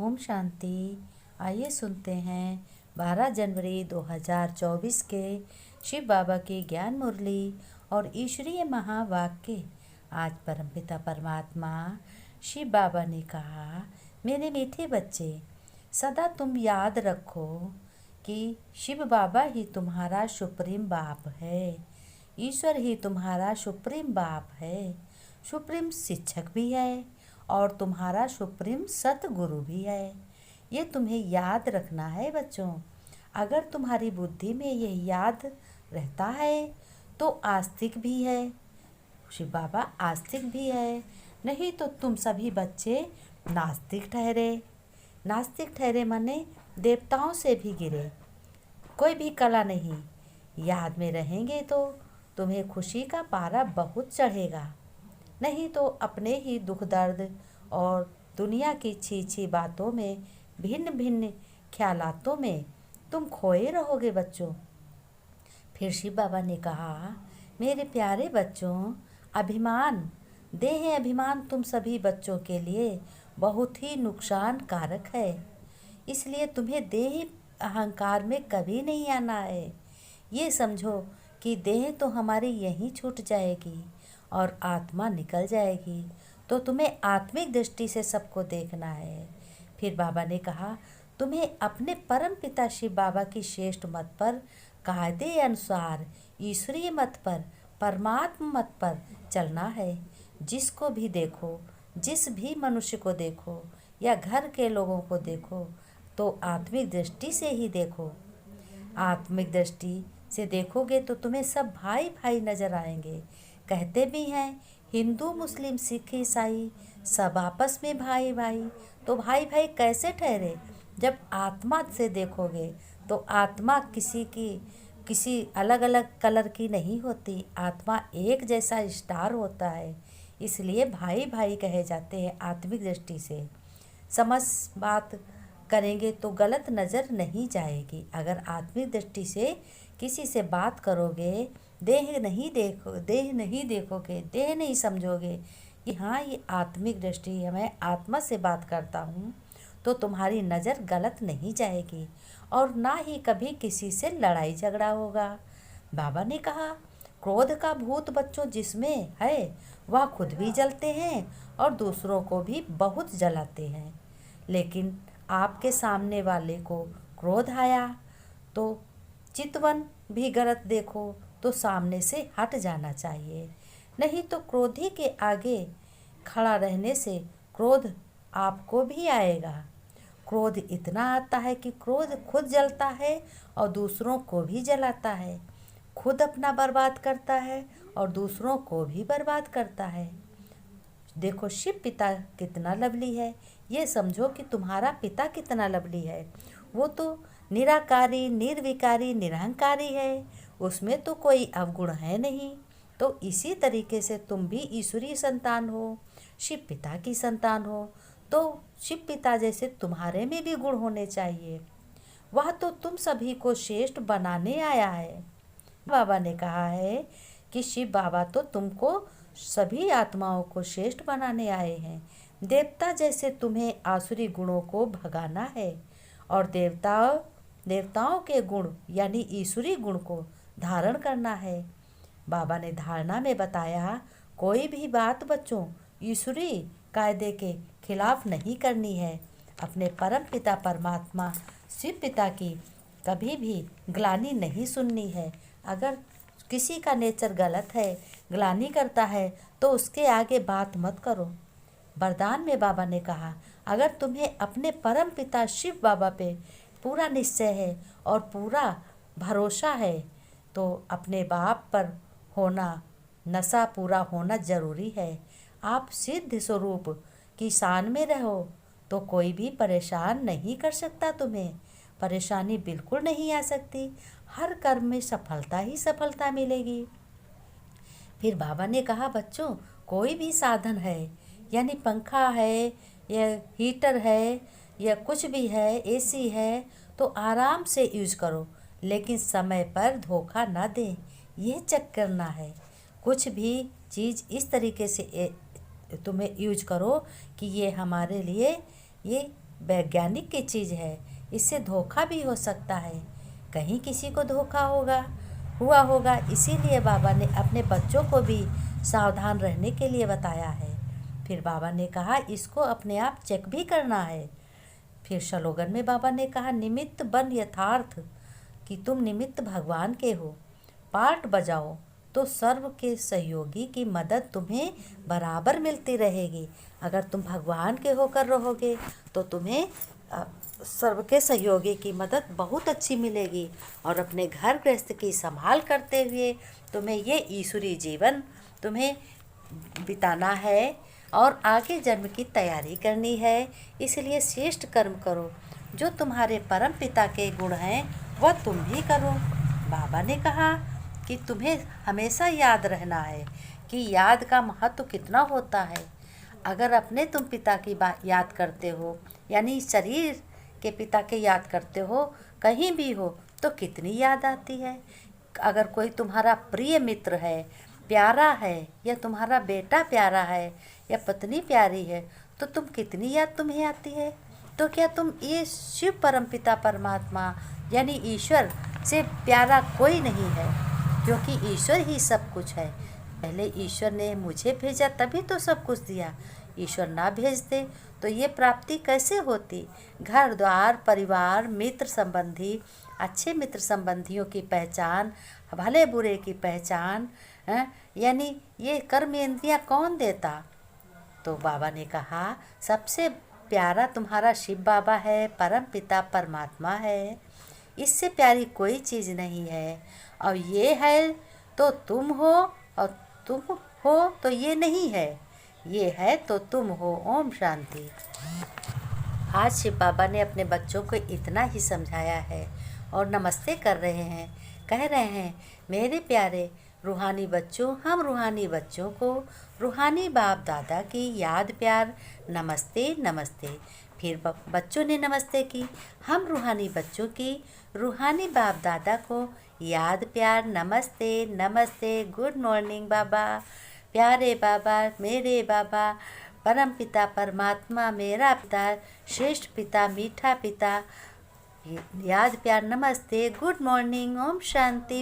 ओम शांति। आइए सुनते हैं 12 जनवरी 2024 के शिव बाबा की ज्ञान मुरली और ईश्वरीय महावाक्य। आज परमपिता परमात्मा शिव बाबा ने कहा, मेरे मीठे बच्चे, सदा तुम याद रखो कि शिव बाबा ही तुम्हारा सुप्रीम बाप है। ईश्वर ही तुम्हारा सुप्रीम बाप है, सुप्रीम शिक्षक भी है और तुम्हारा सुप्रीम सतगुरु भी है। ये तुम्हें याद रखना है बच्चों। अगर तुम्हारी बुद्धि में ये याद रहता है तो आस्तिक भी है, शिव बाबा आस्तिक भी है, नहीं तो तुम सभी बच्चे नास्तिक ठहरे। नास्तिक ठहरे माने देवताओं से भी गिरे, कोई भी कला नहीं। याद में रहेंगे तो तुम्हें खुशी का पारा बहुत चढ़ेगा, नहीं तो अपने ही दुख दर्द और दुनिया की छी बातों में, भिन्न भिन्न ख्यालातों में तुम खोए रहोगे बच्चों। फिर शिव बाबा ने कहा, मेरे प्यारे बच्चों, अभिमान, देह अभिमान तुम सभी बच्चों के लिए बहुत ही नुकसान कारक है। इसलिए तुम्हें देह अहंकार में कभी नहीं आना है। ये समझो कि देह तो हमारी यहीं छूट जाएगी और आत्मा निकल जाएगी, तो तुम्हें आत्मिक दृष्टि से सबको देखना है। फिर बाबा ने कहा, तुम्हें अपने परम पिता शिव बाबा की श्रेष्ठ मत पर, कायदे अनुसार ईश्वरीय मत पर, परमात्मा मत पर चलना है। जिसको भी देखो, जिस भी मनुष्य को देखो या घर के लोगों को देखो तो आत्मिक दृष्टि से ही देखो। आत्मिक दृष्टि से देखोगे तो तुम्हें सब भाई भाई नजर आएंगे। कहते भी हैं, हिंदू मुस्लिम सिख ईसाई सब आपस में भाई भाई। तो भाई भाई कैसे ठहरे? जब आत्मा से देखोगे तो आत्मा किसी अलग अलग कलर की नहीं होती। आत्मा एक जैसा स्टार होता है, इसलिए भाई भाई कहे जाते हैं। आत्मिक दृष्टि से समझ बात करेंगे तो गलत नज़र नहीं जाएगी। अगर आत्मिक दृष्टि से किसी से बात करोगे, देह नहीं देखोगे, देह नहीं समझोगे कि हाँ ये आत्मिक दृष्टि है, मैं आत्मा से बात करता हूँ, तो तुम्हारी नज़र गलत नहीं जाएगी और ना ही कभी किसी से लड़ाई झगड़ा होगा। बाबा ने कहा, क्रोध का भूत बच्चों जिसमें है वह खुद भी जलते हैं और दूसरों को भी बहुत जलाते हैं। लेकिन आपके सामने वाले को क्रोध आया तो चितवन भी गलत देखो तो सामने से हट जाना चाहिए, नहीं तो क्रोधी के आगे खड़ा रहने से क्रोध आपको भी आएगा। क्रोध इतना आता है कि क्रोध खुद जलता है और दूसरों को भी जलाता है, खुद अपना बर्बाद करता है और दूसरों को भी बर्बाद करता है। देखो शिव पिता कितना लवली है, ये समझो कि तुम्हारा पिता कितना लवली है। वो तो निराकारी, निर्विकारी, निरहंकारी है, उसमें तो कोई अवगुण है नहीं। तो इसी तरीके से तुम भी ईश्वरीय संतान हो, शिव पिता की संतान हो, तो शिव पिता जैसे तुम्हारे में भी गुण होने चाहिए। वह तो तुम सभी को श्रेष्ठ बनाने आया है। बाबा ने कहा है कि शिव बाबा तो तुमको सभी आत्माओं को श्रेष्ठ बनाने आए हैं। देवता जैसे तुम्हें आसुरी गुणों को भगाना है और देवताओं के गुण यानी ईश्वरी गुण को धारण करना है। बाबा ने धारणा में बताया, कोई भी बात बच्चों ईश्वरी कायदे के खिलाफ नहीं करनी है। अपने परम पिता परमात्मा शिव पिता की कभी भी ग्लानि नहीं सुननी है। अगर किसी का नेचर गलत है, ग्लानि करता है, तो उसके आगे बात मत करो। वरदान में बाबा ने कहा, अगर तुम्हें अपने परम पिता शिव बाबा पे पूरा निश्चय है और पूरा भरोसा है तो अपने बाप पर होना, नशा पूरा होना जरूरी है। आप सिद्ध स्वरूप की शान में रहो तो कोई भी परेशान नहीं कर सकता। तुम्हें परेशानी बिल्कुल नहीं आ सकती। हर कर्म में सफलता ही सफलता मिलेगी। फिर बाबा ने कहा, बच्चों कोई भी साधन है, यानी पंखा है या हीटर है या कुछ भी है, एसी है, तो आराम से यूज करो, लेकिन समय पर धोखा ना दें, ये चेक करना है। कुछ भी चीज़ इस तरीके से तुम्हें यूज करो कि ये हमारे लिए ये वैज्ञानिक की चीज़ है, इससे धोखा भी हो सकता है, कहीं किसी को धोखा हुआ होगा। इसीलिए बाबा ने अपने बच्चों को भी सावधान रहने के लिए बताया है। फिर बाबा ने कहा इसको अपने आप चेक भी करना है। फिर स्लोगन में बाबा ने कहा निमित्त बन यथार्थ, कि तुम निमित्त भगवान के हो। पार्ट बजाओ तो सर्व के सहयोगी की मदद तुम्हें बराबर मिलती रहेगी। अगर तुम भगवान के होकर रहोगे तो तुम्हें सर्व के सहयोगी की मदद बहुत अच्छी मिलेगी। और अपने घर गृहस्थ की संभाल करते हुए तुम्हें ये ईश्वरीय जीवन तुम्हें बिताना है और आगे जन्म की तैयारी करनी है। इसलिए श्रेष्ठ कर्म करो, जो तुम्हारे परम पिता के गुण हैं वह तुम भी करो। बाबा ने कहा कि तुम्हें हमेशा याद रहना है कि याद का महत्व कितना होता है। अगर अपने तुम पिता की बात याद करते हो, यानी शरीर के पिता के याद करते हो, कहीं भी हो तो कितनी याद आती है। अगर कोई तुम्हारा प्रिय मित्र है, प्यारा है, या तुम्हारा बेटा प्यारा है, या पत्नी प्यारी है, तो तुम कितनी याद तुम्हें आती है। तो क्या तुम ये शिव परमपिता परमात्मा यानी ईश्वर से प्यारा कोई नहीं है, क्योंकि ईश्वर ही सब कुछ है। पहले ईश्वर ने मुझे भेजा तभी तो सब कुछ दिया। ईश्वर ना भेजते तो ये प्राप्ति कैसे होती। घर द्वार परिवार मित्र संबंधी, अच्छे मित्र संबंधियों की पहचान, भले बुरे की पहचान, यानी ये कर्मेंद्रियाँ कौन देता। तो बाबा ने कहा सबसे प्यारा तुम्हारा शिव बाबा है, परम पिता परमात्मा है, इससे प्यारी कोई चीज़ नहीं है। और ये है तो तुम हो, और तुम हो तो ये नहीं है, ये है तो तुम हो। ओम शांति। आज शिव बाबा ने अपने बच्चों को इतना ही समझाया है और नमस्ते कर रहे हैं, कह रहे हैं मेरे प्यारे रूहानी बच्चों, हम रूहानी बच्चों को रूहानी बाप दादा की याद प्यार नमस्ते नमस्ते। फिर बच्चों ने नमस्ते की। हम रूहानी बच्चों की रूहानी बाप दादा को याद प्यार नमस्ते नमस्ते। गुड मॉर्निंग बाबा, प्यारे बाबा, मेरे बाबा, परम पिता परमात्मा, मेरा पिता, श्रेष्ठ पिता, मीठा पिता, याद प्यार नमस्ते, गुड मॉर्निंग, ओम शांति।